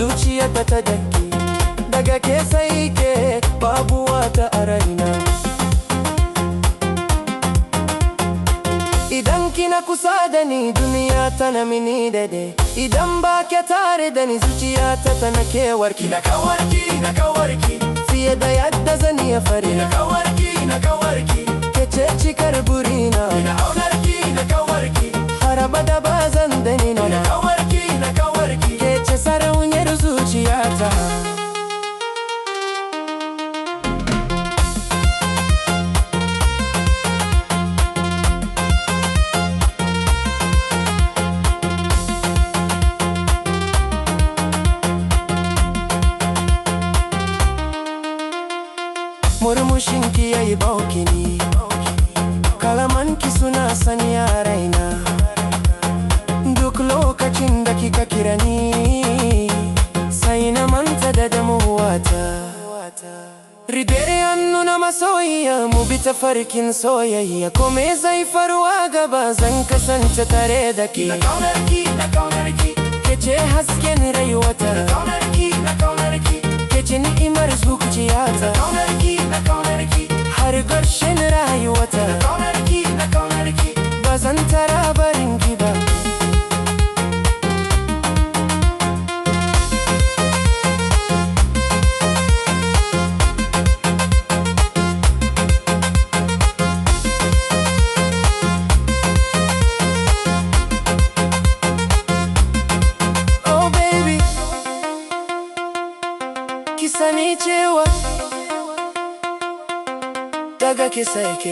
zuciyata ta dake, daga ke sai ke babu wata a raina. Idan kina kusa da ni duniya tana mini daidai, idan ba ke tare da ni zuciyata tana kewarki. Na kawarki, na kawarki, fiye da yadda zan iya fari. na kawarki, na kawarki, Ke ce cikar burina, na aunarki, na kawarki, har abada ba zan daina. na kawarki, na kawarki. Ke ce sarauniyar zuciyata. Murmushinki yayi baukini, kalamanki suna sanya raina. Duk lokacin da kika kira ni, sai na manta da damuwata. Riƙe hannu na masoyiya, mu bi tafarkin soyayya. Kome zai faru a gaba zan kasance tare da ke. Na kaunarki, na kaunarki, Ke ce hasken rayuwata, na kaunarki, na kaunarki, ke ce ni'imar zuciyata. kaunarki, na kaunarki, Har ƙarshen rayuwata, kaunarki, na kaunarki. ba zan tara barin ki ba. Oh baby, ki sani cewa daga ki sai ke.